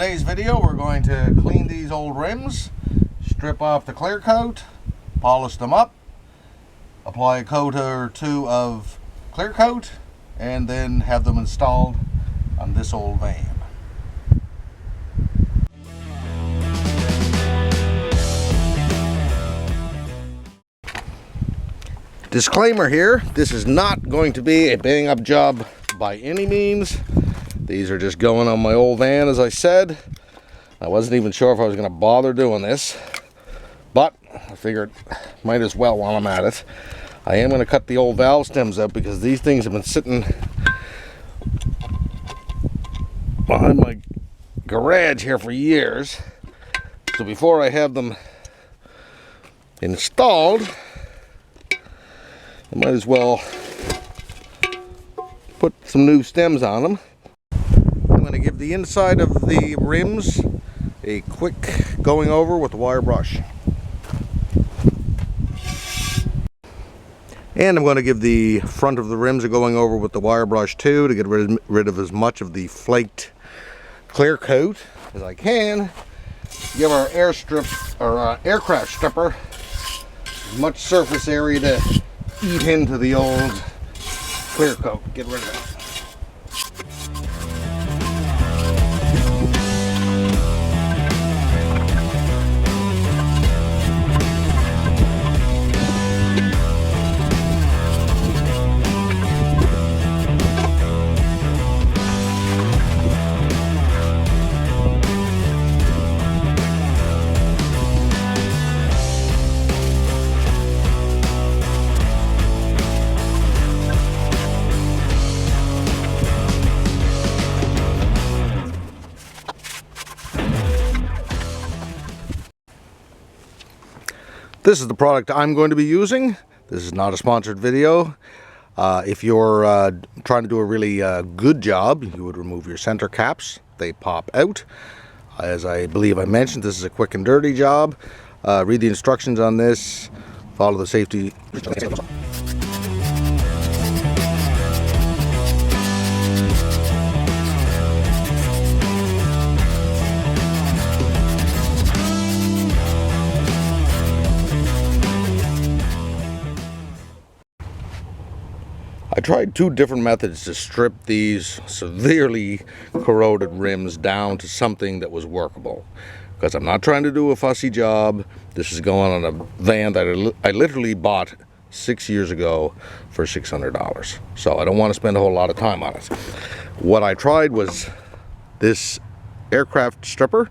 today's video, we're going to clean these old rims, strip off the clear coat, polish them up, apply a coat or two of clear coat, and then have them installed on this old van. Disclaimer here, this is not going to be a bang up job by any means. These are just going on my old van, as I said. I wasn't even sure if I was going to bother doing this, but I figured might as well while I'm at it. I am going to cut the old valve stems out because these things have been sitting behind my garage here for years. So before I have them installed, I might as well put some new stems on them. I'm going to give the inside of the rims a quick going over with the wire brush. And I'm going to give the front of the rims a going over with the wire brush too, to get rid of as much of the flaked clear coat as I can. Give our aircraft stripper as much surface area to eat into the old clear coat. Get rid of it. This is the product I'm going to be using. This is not a sponsored video. If you're trying to do a really good job, you would remove your center caps. They pop out. As I believe I mentioned, this is a quick and dirty job. Read the instructions on this. Follow the safety. I tried two different methods to strip these severely corroded rims down to something that was workable. Because I'm not trying to do a fussy job. This is going on a van that I literally bought 6 years ago for $600. So I don't want to spend a whole lot of time on it. What I tried was this aircraft stripper,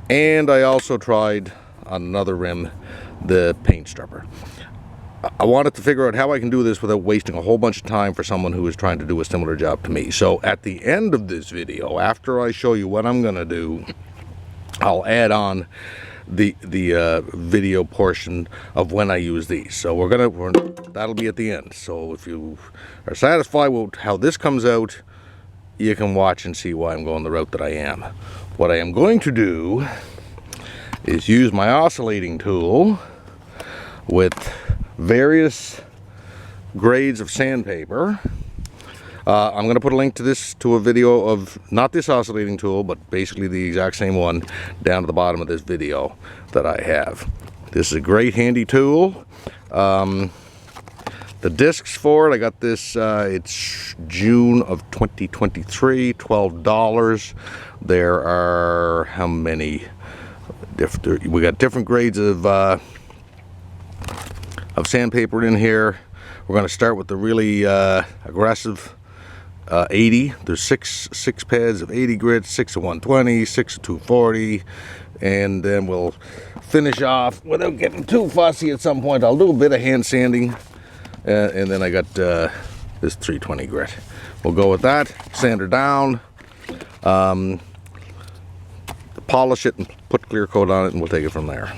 and I also tried on another rim the paint stripper. I wanted to figure out how I can do this without wasting a whole bunch of time for someone who is trying to do a similar job to me. So at the end of this video, after I show you what I'm going to do, I'll add on the video portion of when I use these. So that'll be at the end. So if you are satisfied with how this comes out, you can watch and see why I'm going the route that I am. What I am going to do is use my oscillating tool with various grades of sandpaper. I'm going to put a link to a video of not this oscillating tool, but basically the exact same one down at the bottom of this video that I have. This is a great handy tool. The discs for it, I got this, it's June of 2023, $12. There are how many? We got different grades of sandpaper in here. We're going to start with the really aggressive 80. There's six pads of 80 grit, 6 of 120, 6 of 240, and then we'll finish off without getting too fussy. At some point I'll do a bit of hand sanding, and then I got this 320 grit. We'll go with that, sand her down, polish it and put clear coat on it, and we'll take it from there.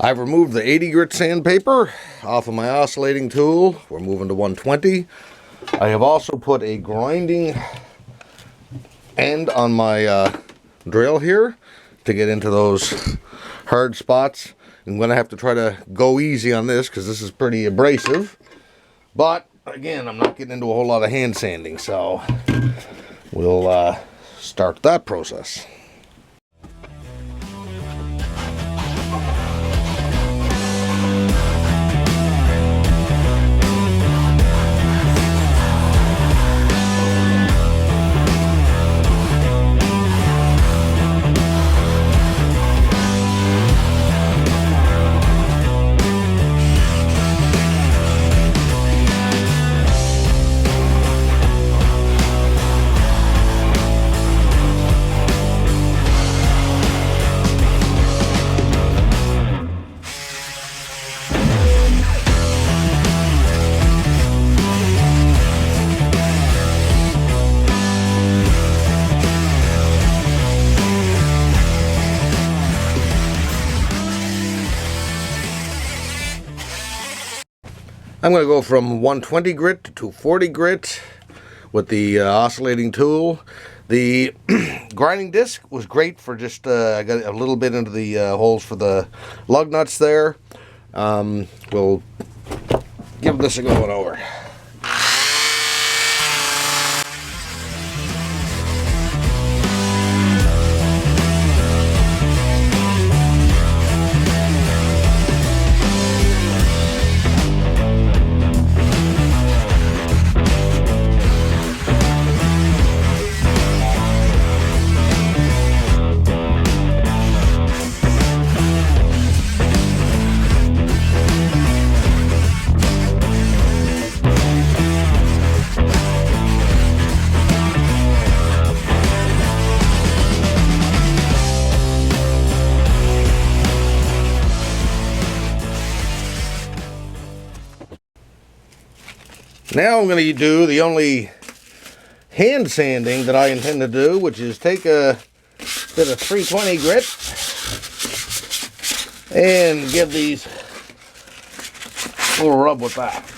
I've removed the 80 grit sandpaper off of my oscillating tool. We're moving to 120. I have also put a grinding end on my drill here to get into those hard spots. I'm going to have to try to go easy on this because this is pretty abrasive. But again, I'm not getting into a whole lot of hand sanding, so we'll start that process. I'm going to go from 120 grit to 40 grit with the oscillating tool. The grinding disc was great for just, I got a little bit into the holes for the lug nuts there. We'll give this a going over. Now I'm going to do the only hand sanding that I intend to do, which is take a bit of 320 grit and give these a little rub with that.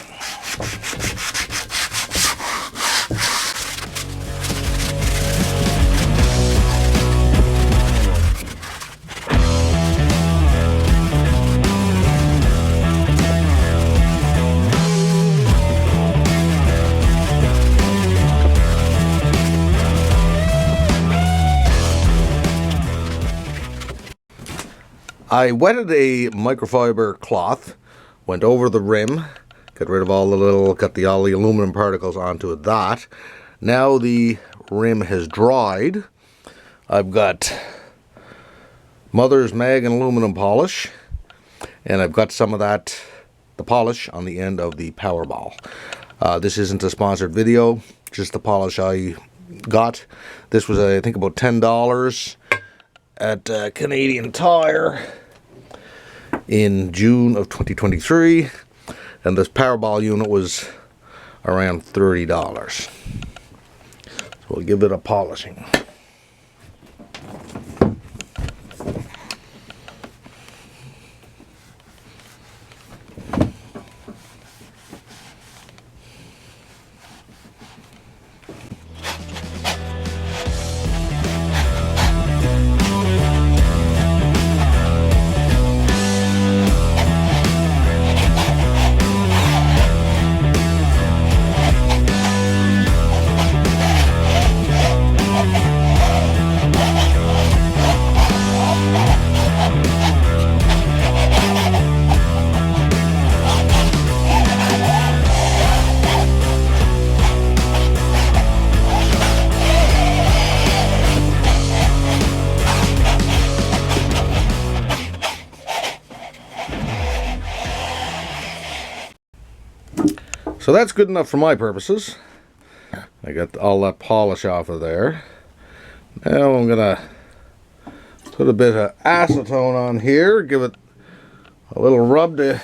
I wetted a microfiber cloth, went over the rim, got rid of all the all the aluminum particles onto that. Now the rim has dried. I've got Mother's Mag and aluminum polish, and I've got some of that, the polish, on the end of the Powerball. This isn't a sponsored video, just the polish I got. This was, I think, about $10 at Canadian Tire in June of 2023, and this Powerball unit was around $30. So we'll give it a polishing. So that's good enough for my purposes. I got all that polish off of there. Now I'm gonna put a bit of acetone on here, give it a little rub to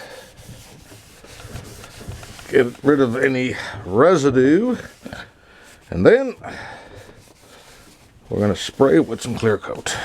get rid of any residue, and then we're gonna spray it with some clear coat.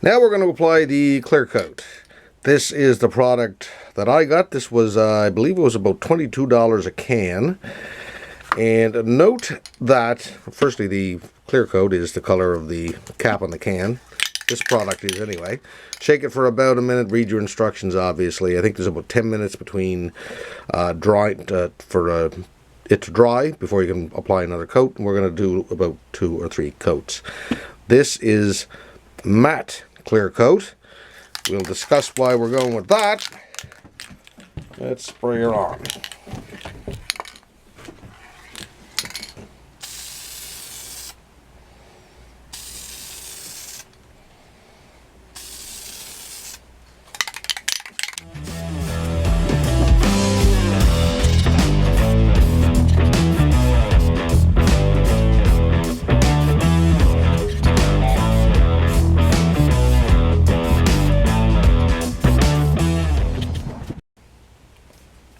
Now we're going to apply the clear coat. This is the product that I got. This was, I believe it was about $22 a can. And note that, firstly, the clear coat is the color of the cap on the can. This product is anyway. Shake it for about a minute. Read your instructions, obviously. I think there's about 10 minutes between for it to dry before you can apply another coat. And we're going to do about 2 or 3 coats. This is matte clear coat. We'll discuss why we're going with that. Let's spray her on.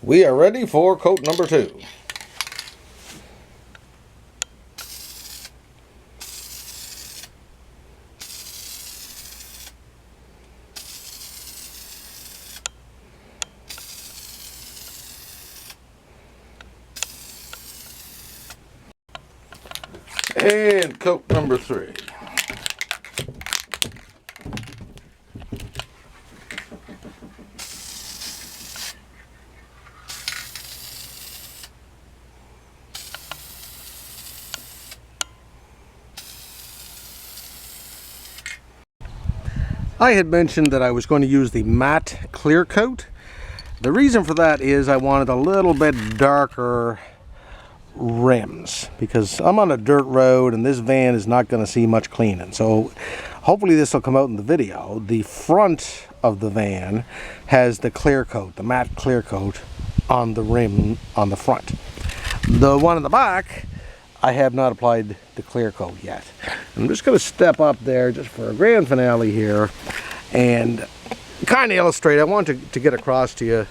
We are ready for coat number 2. And coat number 3. I had mentioned that I was going to use the matte clear coat. The reason for that is I wanted a little bit darker rims because I'm on a dirt road and this van is not going to see much cleaning. So hopefully this will come out in the video. The front of the van has the clear coat, the matte clear coat on the rim on the front. The one in the back, I have not applied the clear coat yet. I'm just going to step up there just for a grand finale here and kind of illustrate. I want to get across to you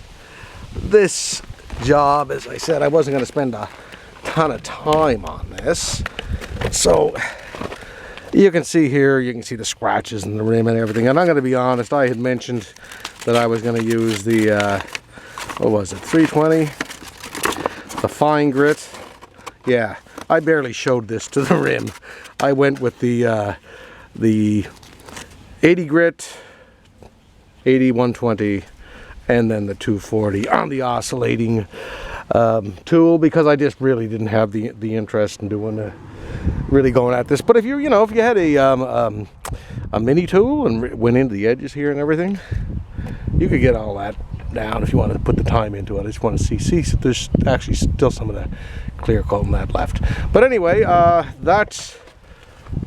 this job. As I said, I wasn't going to spend a ton of time on this. So you can see here, you can see the scratches in the rim and everything. And I'm going to be honest, I had mentioned that I was going to use the, what was it, 320? The fine grit. Yeah. I barely showed this to the rim. I went with the 80 grit, 80, 120, and then the 240 on the oscillating tool because I just really didn't have the interest in doing really going at this. But if you if you had a mini tool and went into the edges here and everything, you could get all that down if you want to put the time into it. I just want to see if there's actually still some of the clear coat in that left. But anyway, that's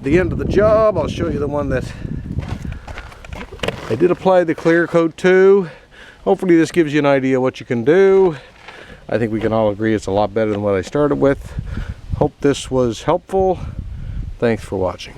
the end of the job. I'll show you the one that I did apply the clear coat to. Hopefully this gives you an idea what you can do. I think we can all agree it's a lot better than what I started with. Hope this was helpful. Thanks for watching.